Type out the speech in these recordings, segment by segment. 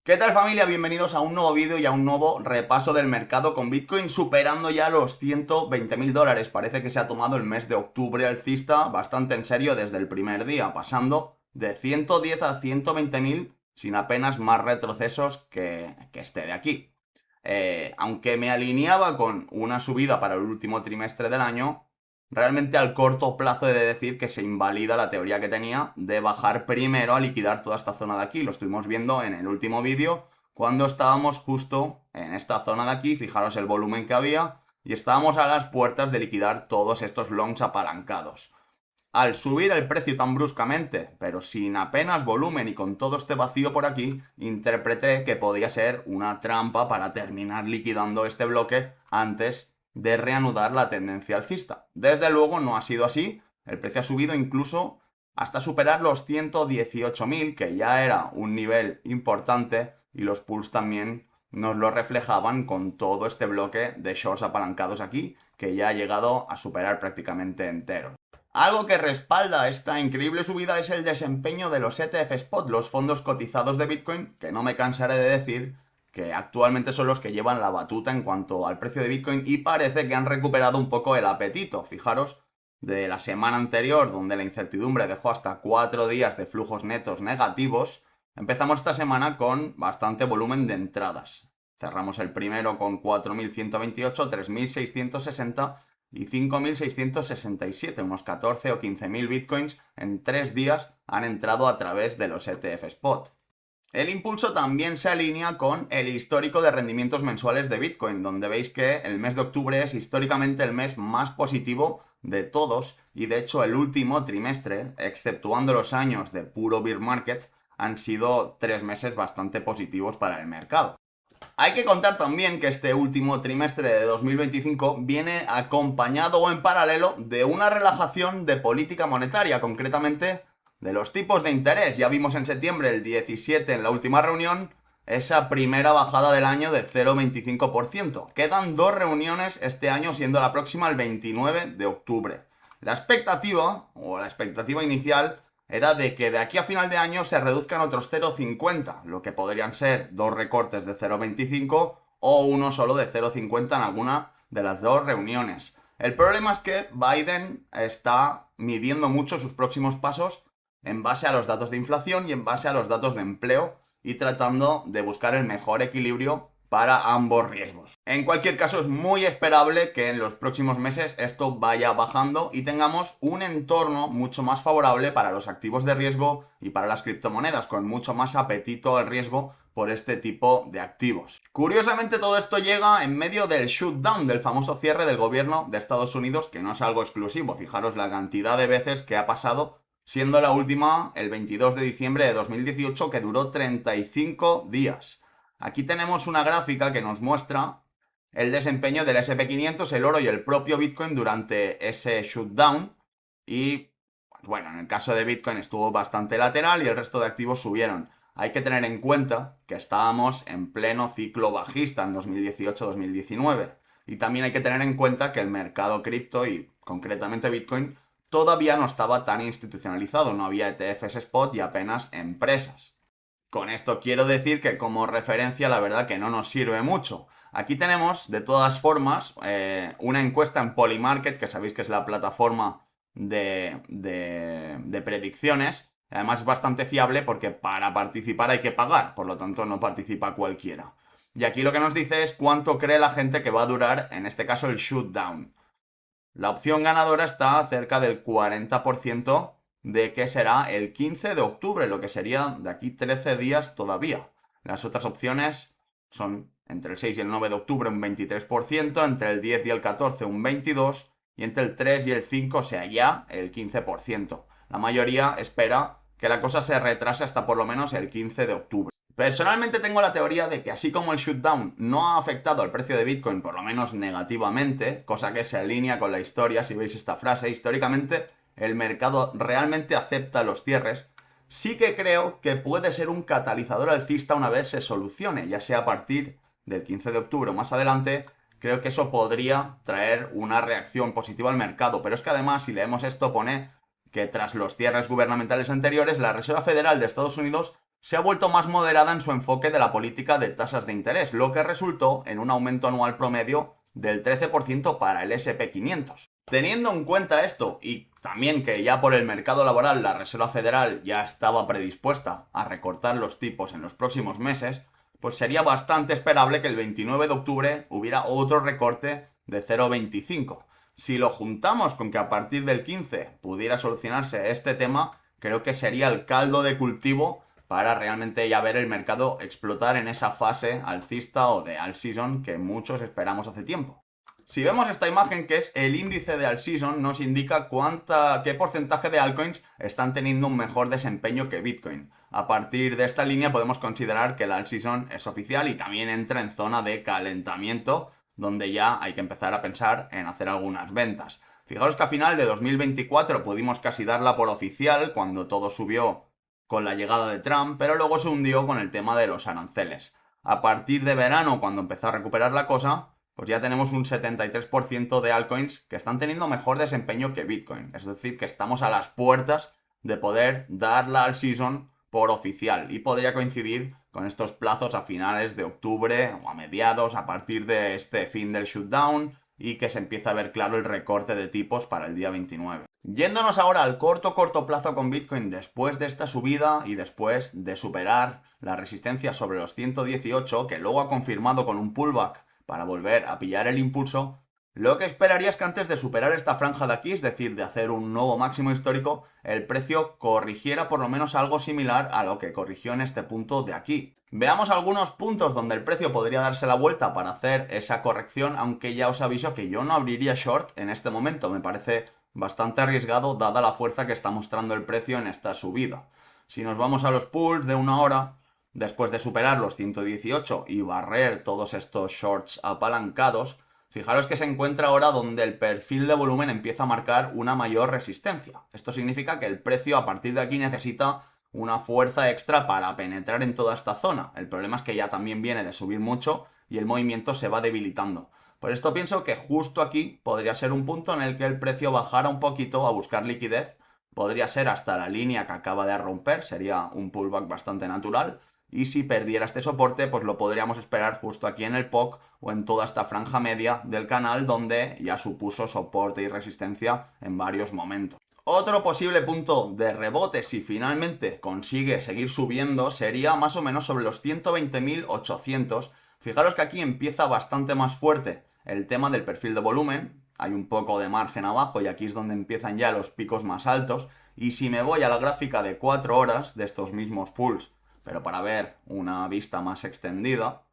¿Qué tal familia? Bienvenidos a un nuevo vídeo y a un nuevo repaso del mercado con Bitcoin superando ya los 120.000 dólares. Parece que se ha tomado el mes de octubre alcista bastante en serio desde el primer día, pasando de 110 a 120.000 sin apenas más retrocesos que este de aquí. Aunque me alineaba con una subida para el último trimestre del año, realmente al corto plazo he de decir que se invalida la teoría que tenía de bajar primero a liquidar toda esta zona de aquí. Lo estuvimos viendo en el último vídeo cuando estábamos justo en esta zona de aquí, fijaros el volumen que había, y estábamos a las puertas de liquidar todos estos longs apalancados. Al subir el precio tan bruscamente, pero sin apenas volumen y con todo este vacío por aquí, interpreté que podía ser una trampa para terminar liquidando este bloque antes de reanudar la tendencia alcista. Desde luego no ha sido así, el precio ha subido incluso hasta superar los 118.000, que ya era un nivel importante, y los pools también nos lo reflejaban con todo este bloque de shorts apalancados aquí, que ya ha llegado a superar prácticamente entero. Algo que respalda esta increíble subida es el desempeño de los ETF Spot, los fondos cotizados de Bitcoin, que no me cansaré de decir que actualmente son los que llevan la batuta en cuanto al precio de Bitcoin y parece que han recuperado un poco el apetito. Fijaros, de la semana anterior, donde la incertidumbre dejó hasta 4 días de flujos netos negativos, empezamos esta semana con bastante volumen de entradas. Cerramos el primero con 4.128, 3.660 y 5.667, unos 14 o 15.000 bitcoins en 3 días han entrado a través de los ETF Spot. El impulso también se alinea con el histórico de rendimientos mensuales de Bitcoin, donde veis que el mes de octubre es históricamente el mes más positivo de todos y de hecho el último trimestre, exceptuando los años de puro bear market, han sido 3 meses bastante positivos para el mercado. Hay que contar también que este último trimestre de 2025 viene acompañado o en paralelo de una relajación de política monetaria, concretamente de los tipos de interés. Ya vimos en septiembre, el 17, en la última reunión, esa primera bajada del año de 0,25%. Quedan 2 reuniones este año, siendo la próxima el 29 de octubre. La expectativa inicial era de que de aquí a final de año se reduzcan otros 0,50, lo que podrían ser 2 recortes de 0,25 o uno solo de 0,50 en alguna de las 2 reuniones. El problema es que Biden está midiendo mucho sus próximos pasos en base a los datos de inflación y en base a los datos de empleo y tratando de buscar el mejor equilibrio para ambos riesgos. En cualquier caso, es muy esperable que en los próximos meses esto vaya bajando y tengamos un entorno mucho más favorable para los activos de riesgo y para las criptomonedas, con mucho más apetito al riesgo por este tipo de activos. Curiosamente, todo esto llega en medio del shutdown, del famoso cierre del gobierno de Estados Unidos, que no es algo exclusivo. Fijaros la cantidad de veces que ha pasado, siendo la última el 22 de diciembre de 2018, que duró 35 días. Aquí tenemos una gráfica que nos muestra el desempeño del SP500, el oro y el propio Bitcoin durante ese shutdown. Y, pues bueno, en el caso de Bitcoin estuvo bastante lateral y el resto de activos subieron. Hay que tener en cuenta que estábamos en pleno ciclo bajista en 2018-2019. Y también hay que tener en cuenta que el mercado cripto y concretamente Bitcoin todavía no estaba tan institucionalizado. No había ETFs spot y apenas empresas. Con esto quiero decir que como referencia la verdad que no nos sirve mucho. Aquí tenemos de todas formas una encuesta en Polymarket, que sabéis que es la plataforma de predicciones. Además es bastante fiable porque para participar hay que pagar, por lo tanto no participa cualquiera. Y aquí lo que nos dice es cuánto cree la gente que va a durar, en este caso, el shutdown. La opción ganadora está cerca del 40% de que será el 15 de octubre, lo que sería de aquí 13 días todavía. Las otras opciones son entre el 6 y el 9 de octubre un 23%, entre el 10 y el 14 un 22% y entre el 3 y el 5, o sea, ya el 15%. La mayoría espera que la cosa se retrase hasta por lo menos el 15 de octubre. Personalmente tengo la teoría de que así como el shutdown no ha afectado al precio de Bitcoin, por lo menos negativamente, cosa que se alinea con la historia, si veis esta frase, históricamente el mercado realmente acepta los cierres, sí que creo que puede ser un catalizador alcista una vez se solucione, ya sea a partir del 15 de octubre o más adelante, creo que eso podría traer una reacción positiva al mercado. Pero es que además, si leemos esto, pone que tras los cierres gubernamentales anteriores, la Reserva Federal de Estados Unidos se ha vuelto más moderada en su enfoque de la política de tasas de interés, lo que resultó en un aumento anual promedio del 13% para el SP 500. Teniendo en cuenta esto y también que ya por el mercado laboral la Reserva Federal ya estaba predispuesta a recortar los tipos en los próximos meses, pues sería bastante esperable que el 29 de octubre hubiera otro recorte de 0,25. Si lo juntamos con que a partir del 15 pudiera solucionarse este tema, creo que sería el caldo de cultivo para realmente ya ver el mercado explotar en esa fase alcista o de all season que muchos esperamos hace tiempo. Si vemos esta imagen, que es el índice de all season, nos indica qué porcentaje de altcoins están teniendo un mejor desempeño que Bitcoin. A partir de esta línea podemos considerar que el all season es oficial y también entra en zona de calentamiento, donde ya hay que empezar a pensar en hacer algunas ventas. Fijaros que a final de 2024 pudimos casi darla por oficial cuando todo subió con la llegada de Trump, pero luego se hundió con el tema de los aranceles. A partir de verano, cuando empezó a recuperar la cosa, pues ya tenemos un 73% de altcoins que están teniendo mejor desempeño que Bitcoin. Es decir, que estamos a las puertas de poder dar la all season por oficial y podría coincidir con estos plazos a finales de octubre o a mediados, a partir de este fin del shutdown y que se empieza a ver claro el recorte de tipos para el día 29. Yéndonos ahora al corto plazo con Bitcoin después de esta subida y después de superar la resistencia sobre los 118, que luego ha confirmado con un pullback para volver a pillar el impulso, lo que esperaría es que antes de superar esta franja de aquí, es decir, de hacer un nuevo máximo histórico, el precio corrigiera por lo menos algo similar a lo que corrigió en este punto de aquí. Veamos algunos puntos donde el precio podría darse la vuelta para hacer esa corrección, aunque ya os aviso que yo no abriría short en este momento, me parece bastante arriesgado dada la fuerza que está mostrando el precio en esta subida. Si nos vamos a los pools de una hora, después de superar los 118 y barrer todos estos shorts apalancados, fijaros que se encuentra ahora donde el perfil de volumen empieza a marcar una mayor resistencia. Esto significa que el precio a partir de aquí necesita una fuerza extra para penetrar en toda esta zona. El problema es que ya también viene de subir mucho y el movimiento se va debilitando. Por esto pienso que justo aquí podría ser un punto en el que el precio bajara un poquito a buscar liquidez. Podría ser hasta la línea que acaba de romper, sería un pullback bastante natural. Y si perdiera este soporte, pues lo podríamos esperar justo aquí en el POC o en toda esta franja media del canal donde ya supuso soporte y resistencia en varios momentos. Otro posible punto de rebote, si finalmente consigue seguir subiendo, sería más o menos sobre los 120.800. Fijaros que aquí empieza bastante más fuerte el tema del perfil de volumen. Hay un poco de margen abajo y aquí es donde empiezan ya los picos más altos. Y si me voy a la gráfica de 4 horas de estos mismos pools, pero para ver una vista más extendida,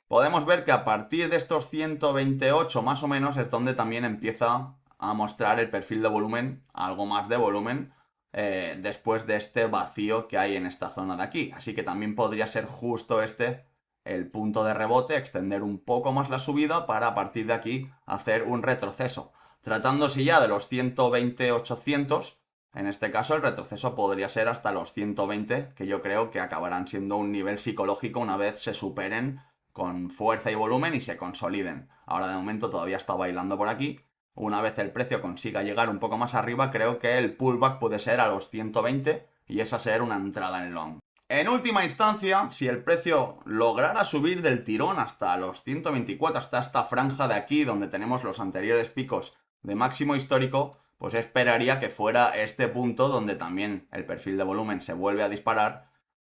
podemos ver que a partir de estos 128 más o menos es donde también empieza a mostrar el perfil de volumen, algo más de volumen, después de este vacío que hay en esta zona de aquí. Así que también podría ser justo este el punto de rebote, extender un poco más la subida para a partir de aquí hacer un retroceso. Tratándose ya de los 120.800, en este caso el retroceso podría ser hasta los 120, que yo creo que acabarán siendo un nivel psicológico una vez se superen con fuerza y volumen y se consoliden. Ahora de momento todavía está bailando por aquí. Una vez el precio consiga llegar un poco más arriba, creo que el pullback puede ser a los 120 y esa ser una entrada en long. En última instancia, si el precio lograra subir del tirón hasta los 124, hasta esta franja de aquí donde tenemos los anteriores picos de máximo histórico, pues esperaría que fuera este punto donde también el perfil de volumen se vuelve a disparar,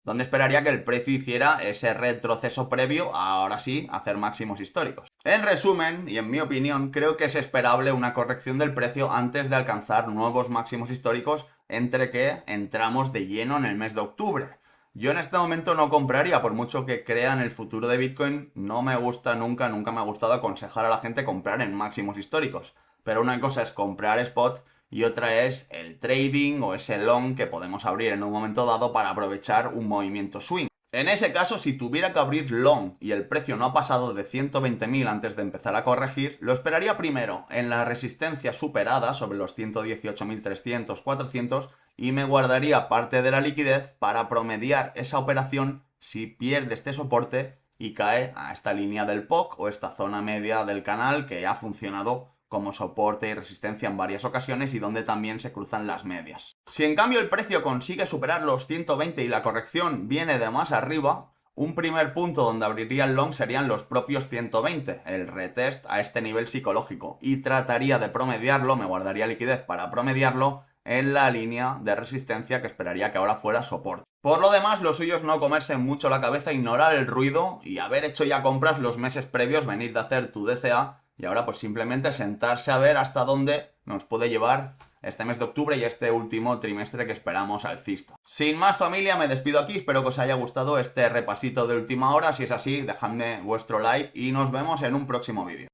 donde esperaría que el precio hiciera ese retroceso previo a, ahora sí, hacer máximos históricos. En resumen, y en mi opinión, creo que es esperable una corrección del precio antes de alcanzar nuevos máximos históricos entre que entramos de lleno en el mes de octubre. Yo en este momento no compraría, por mucho que crea en el futuro de Bitcoin, no me gusta nunca me ha gustado aconsejar a la gente comprar en máximos históricos. Pero una cosa es comprar spot y otra es el trading o ese long que podemos abrir en un momento dado para aprovechar un movimiento swing. En ese caso, si tuviera que abrir long y el precio no ha pasado de 120.000 antes de empezar a corregir, lo esperaría primero en la resistencia superada sobre los 118.300, 400 y me guardaría parte de la liquidez para promediar esa operación si pierde este soporte y cae a esta línea del POC o esta zona media del canal que ha funcionado como soporte y resistencia en varias ocasiones y donde también se cruzan las medias. Si en cambio el precio consigue superar los 120 y la corrección viene de más arriba, un primer punto donde abriría el long serían los propios 120, el retest a este nivel psicológico, y trataría de promediarlo, me guardaría liquidez para promediarlo en la línea de resistencia que esperaría que ahora fuera soporte. Por lo demás, lo suyo es no comerse mucho la cabeza, ignorar el ruido y haber hecho ya compras los meses previos, venir de hacer tu DCA y ahora pues simplemente sentarse a ver hasta dónde nos puede llevar este mes de octubre y este último trimestre que esperamos alcista. Sin más, familia, me despido aquí, espero que os haya gustado este repasito de última hora. Si es así, dejadme vuestro like y nos vemos en un próximo vídeo.